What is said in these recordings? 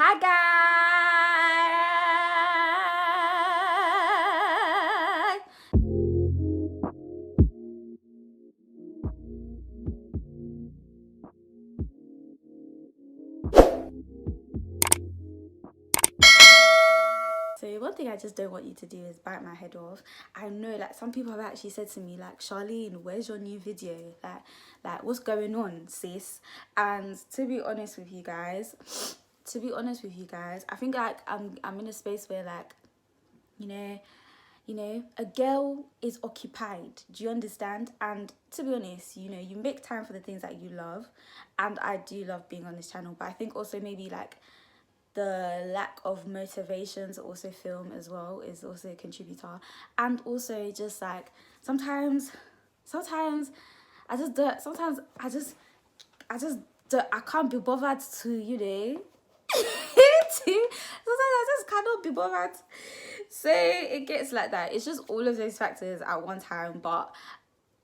Hi guys! So one thing I just don't want you to do is bite my head off. I know like some people have actually said to me like, Charlene, where's your new video? Like what's going on, sis? And to be honest with you guys, I think like I'm in a space where like, you know, a girl is occupied. Do you understand? And to be honest, you know, you make time for the things that you love. And I do love being on this channel. But I think also maybe like the lack of motivation to also film as well is also a contributor. And also just like sometimes I just do sometimes I just do, I can't be bothered to, you know, sometimes I just cannot be bothered. So it gets like that. It's just all of those factors at one time. But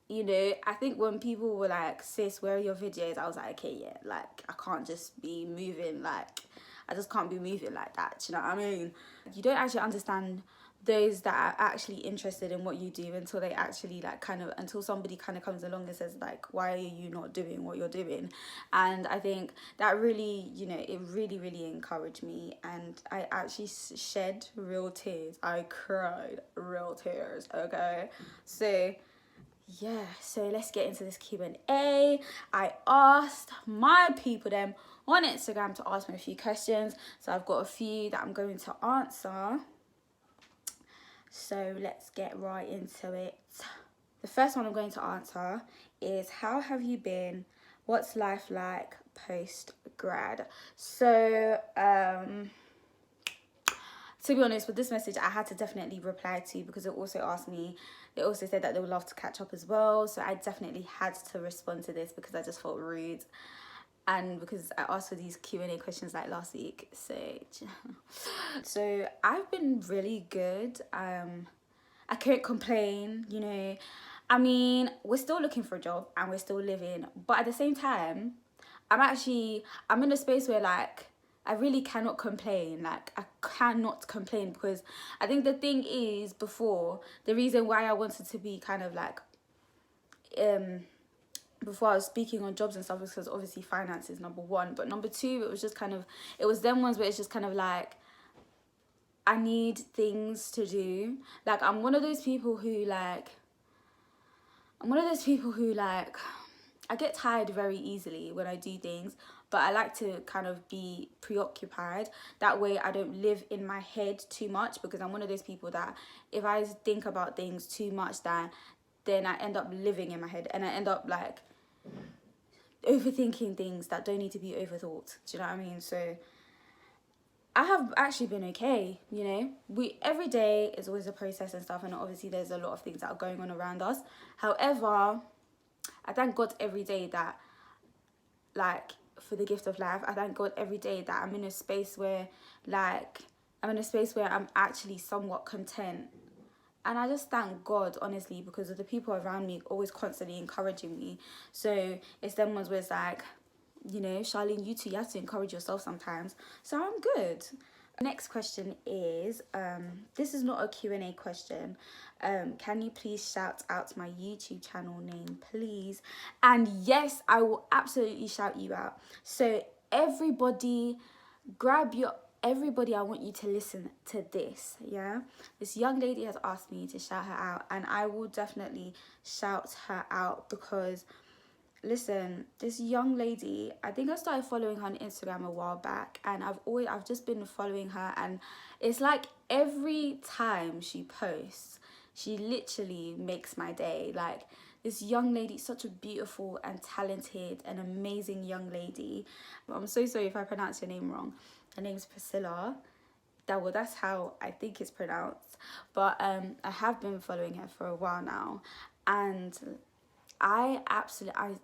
you know, I think when people were like, sis, where are your videos? I was like, okay, yeah, like I can't just be moving like I just can't be moving like that. Do you know what I mean? You don't actually understand those that are actually interested in what you do until they actually like until somebody kind of comes along and says like, why are you not doing what you're doing? And I think that really, you know, it really encouraged me, and I actually shed real tears. I cried real tears. Okay, so yeah, so let's get into this Q&A. I asked my people them on Instagram to ask me a few questions, so I've got a few that I'm going to answer. So let's get right into it. The first one I'm going to answer is, how have you been? What's life like post grad? So to be honest, with this message, I had to definitely reply to, because it also asked me, they also said that they would love to catch up as well. So I definitely had to respond to this because I just felt rude. And because I asked for these Q&A questions like last week. So I've been really good. I can't complain, you know. I mean, we're still looking for a job and we're still living. But at the same time, I'm in a space where like, I really cannot complain. Like, I cannot complain, because I think the thing is, before, the reason why I wanted to be kind of like, before I was speaking on jobs and stuff, was because obviously finance is number one. But number two, it was just kind of, it was them ones where it's just kind of like, I need things to do. Like, I'm one of those people who like, I get tired very easily when I do things, but I like to kind of be preoccupied. That way I don't live in my head too much, because I'm one of those people that if I think about things too much, then I end up living in my head, and I end up like overthinking things that don't need to be overthought. Do you know what I mean? So I have actually been okay, you know. Every day is always a process and stuff, and obviously there's a lot of things that are going on around us. However, I thank God every day that, like, for the gift of life. I thank God every day that I'm in a space where, like, I'm actually somewhat content. And I just thank God, honestly, because of the people around me always constantly encouraging me. So it's them ones where it's like, you know, Charlene, you too, you have to encourage yourself sometimes. So I'm good. Next question is, this is not a Q&A question. Can you please shout out my YouTube channel name, please? And yes, I will absolutely shout you out. So everybody, I want you to listen to this, yeah? This young lady has asked me to shout her out, and I will definitely shout her out, because listen, this young lady, I think I started following her on Instagram a while back, and I've just been following her, and it's like every time she posts, she literally makes my day. Like, this young lady, such a beautiful and talented and amazing young lady. I'm so sorry if I pronounce your name wrong. Her name's Priscilla. That's how I think it's pronounced. But I have been following her for a while now, and I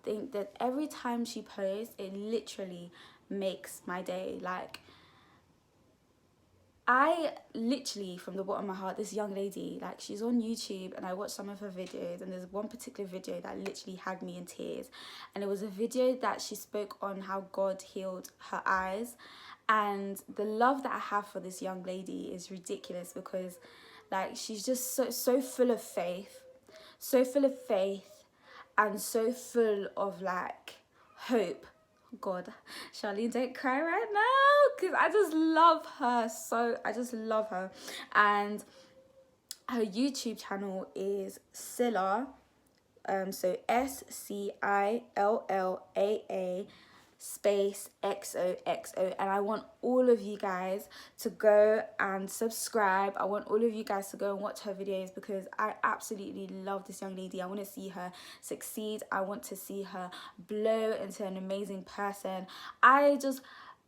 think that every time she posts, it literally makes my day. Like, I literally, from the bottom of my heart, this young lady, like, she's on YouTube, and I watched some of her videos, and there's one particular video that literally had me in tears. And it was a video that she spoke on how God healed her eyes. And the love that I have for this young lady is ridiculous, because like she's just so full of faith, so full of faith, and so full of like hope. God, Charlene, don't cry right now, because I just love her so. I just love her. And her YouTube channel is Scylla, so SCILLAA space XOXO, and I want all of you guys to go and subscribe. I want all of you guys to go and watch her videos, because I absolutely love this young lady. I want to see her succeed. I want to see her blow into an amazing person. I just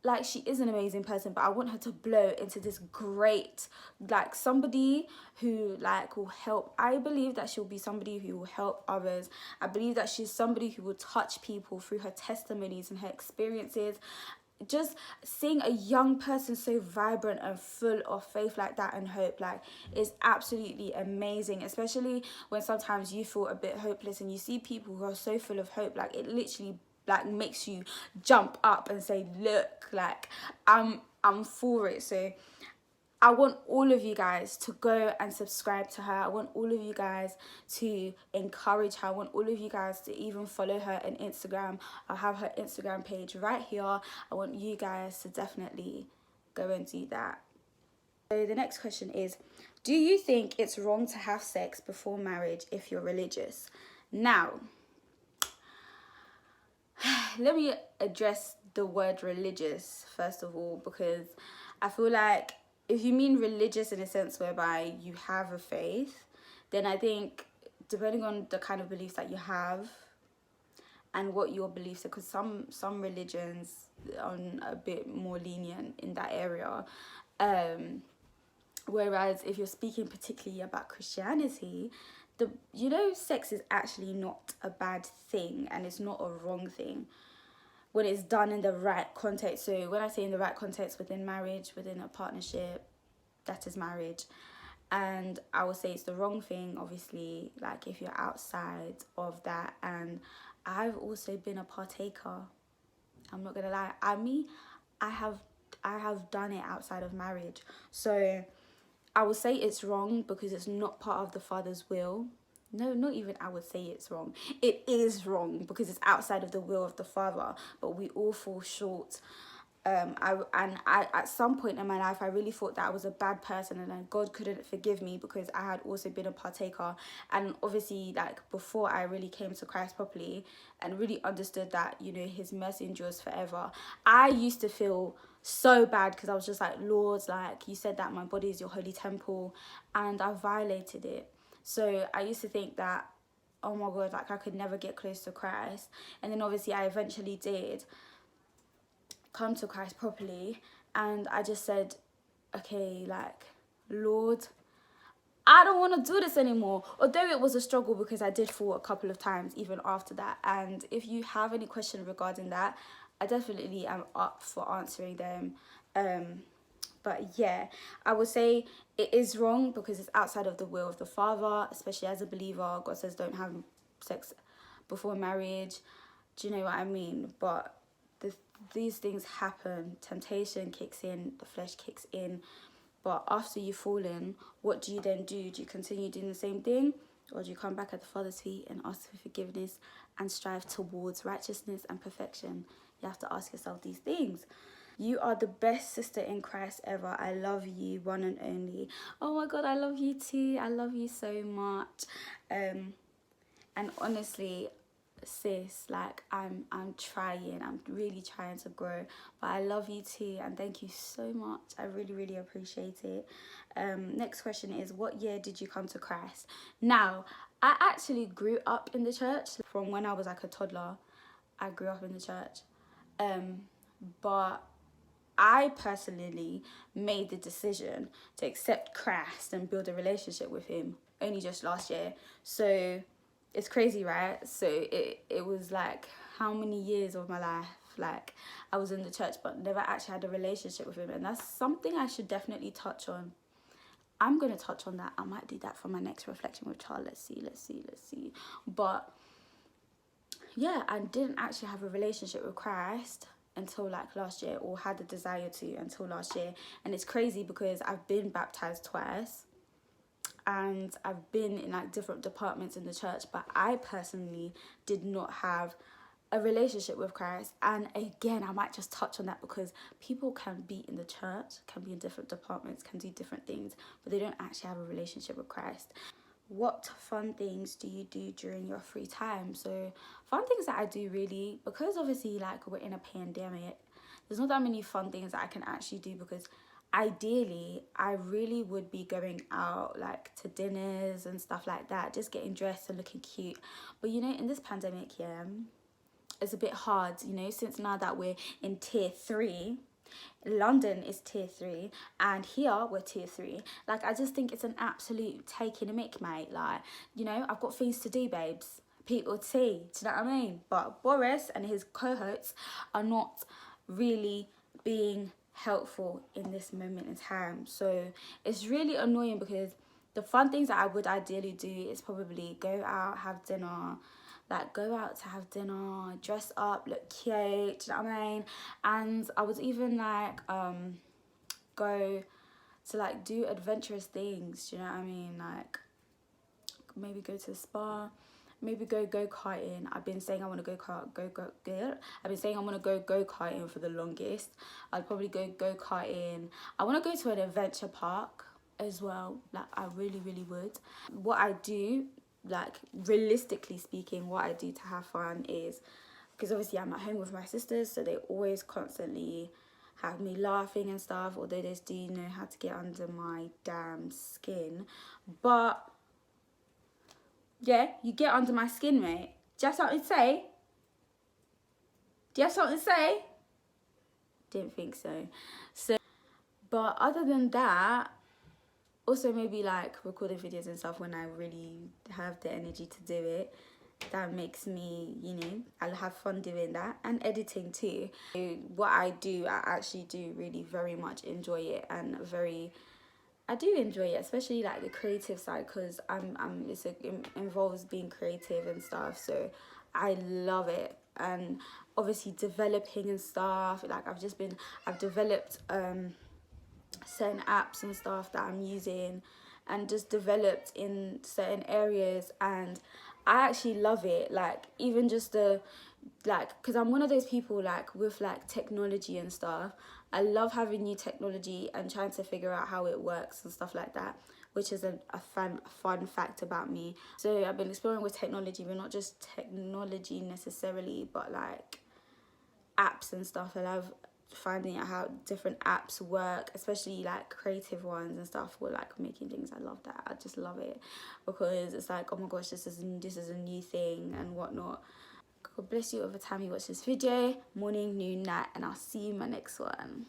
like, she is an amazing person, but I want her to blow into this great, like, somebody who like will help. I believe that she'll be somebody who will help others. I believe that she's somebody who will touch people through her testimonies and her experiences. Just seeing a young person so vibrant and full of faith like that and hope, like, is absolutely amazing, especially when sometimes you feel a bit hopeless and you see people who are so full of hope. Like, it literally like makes you jump up and say, look, like, I'm for it. So I want all of you guys to go and subscribe to her. I want all of you guys to encourage her. I want all of you guys to even follow her on Instagram. I'll have her Instagram page right here. I want you guys to definitely go and do that. So the next question is, do you think it's wrong to have sex before marriage if you're religious? Now, let me address the word religious first of all, because I feel like if you mean religious in a sense whereby you have a faith, then I think depending on the kind of beliefs that you have and what your beliefs are, because some religions are a bit more lenient in that area, whereas if you're speaking particularly about Christianity, sex is actually not a bad thing, and it's not a wrong thing when it's done in the right context. So when I say in the right context, within marriage, within a partnership, that is marriage. And I would say it's the wrong thing, obviously, like if you're outside of that. And I've also been a partaker. I'm not gonna lie. I have done it outside of marriage. So I would say it's wrong because it's not part of the Father's will. No, not even I would say it's wrong. It is wrong because it's outside of the will of the Father, but we all fall short. I at some point in my life, I really thought that I was a bad person and then God couldn't forgive me because I had also been a partaker. And obviously, like, before I really came to Christ properly and really understood that, his mercy endures forever, I used to feel so bad because I was just like, Lord, like, you said that my body is your holy temple and I violated it. So I used to think that, oh my God, like, I could never get close to Christ. And then obviously I eventually did come to Christ properly, and I just said, okay, like, Lord, I don't want to do this anymore. Although it was a struggle because I did fall a couple of times even after that. And if you have any question regarding that, I definitely am up for answering them. But yeah, I would say it is wrong because it's outside of the will of the Father, especially as a believer. God says don't have sex before marriage. Do you know what I mean? But these things happen. Temptation kicks in, the flesh kicks in. But after you've fallen, what do you then do? Do you continue doing the same thing? Or do you come back at the Father's feet and ask for forgiveness and strive towards righteousness and perfection? You have to ask yourself these things. You are the best sister in Christ ever. I love you, one and only. Oh my God, I love you too. I love you so much. And honestly, sis, like, I'm trying. I'm really trying to grow. But I love you too, and thank you so much. I really, really appreciate it. Next question is, what year did you come to Christ? Now, I actually grew up in the church from when I was like a toddler. I grew up in the church. But I personally made the decision to accept Christ and build a relationship with him only just last year. So it's crazy, right? So it was like, how many years of my life, like, I was in the church but never actually had a relationship with him. And that's something I should definitely touch on. I'm going to touch on that. I might do that for my next reflection with Charles. Let's see. But yeah, I didn't actually have a relationship with Christ until like last year, or had the desire to until last year. And it's crazy because I've been baptized twice and I've been in like different departments in the church, but I personally did not have a relationship with Christ. And again, I might just touch on that because people can be in the church, can be in different departments, can do different things, but they don't actually have a relationship with Christ. What fun things do you do during your free time? So fun things that I do, really, because obviously like we're in a pandemic, there's not that many fun things that I can actually do, because ideally I really would be going out like to dinners and stuff like that, just getting dressed and looking cute. But you know, in this pandemic, yeah, it's a bit hard, you know, since now that we're in tier 3. London is tier 3 and here we're tier 3. Like, I just think it's an absolute taking a mick, mate. Like, you know, I've got things to do, babes. People tea, do you know what I mean? But Boris and his cohorts are not really being helpful in this moment in time. So it's really annoying, because the fun things that I would ideally do is probably go out, have dinner, like go out to have dinner, dress up, look cute, do you know what I mean? And I would even like go to like do adventurous things, do you know what I mean? Like maybe go to the spa, maybe go go-karting. I've been saying I want to I've been saying I want to go go-karting for the longest. I'd probably go go-karting. I want to go to an adventure park as well. Like, I really would. What I do, like realistically speaking, what I do to have fun is, because obviously I'm at home with my sisters, so they always constantly have me laughing and stuff, although they do know how to get under my damn skin. But yeah, you get under my skin, mate. Do you have something to say? Do you have something to say? Didn't think so. But other than that, also maybe like recording videos and stuff when I really have the energy to do it. That makes me, you know, I'll have fun doing that. And editing too. What I do, I actually do really very much enjoy it, and I do enjoy it, especially like the creative side, because it involves being creative and stuff, so I love it. And obviously developing and stuff, like I've developed certain apps and stuff that I'm using, and just developed in certain areas, and I actually love it. Like, even just because I'm one of those people, like with like technology and stuff, I love having new technology and trying to figure out how it works and stuff like that, which is a fun fact about me. So I've been exploring with technology, but not just technology necessarily, but like apps and stuff. I love finding out how different apps work, especially like creative ones and stuff, or like making things. I love that. I just love it, because it's like, oh my gosh, this is a new thing and whatnot. God bless you over time you watch this video. Morning, noon, night, and I'll see you in my next one.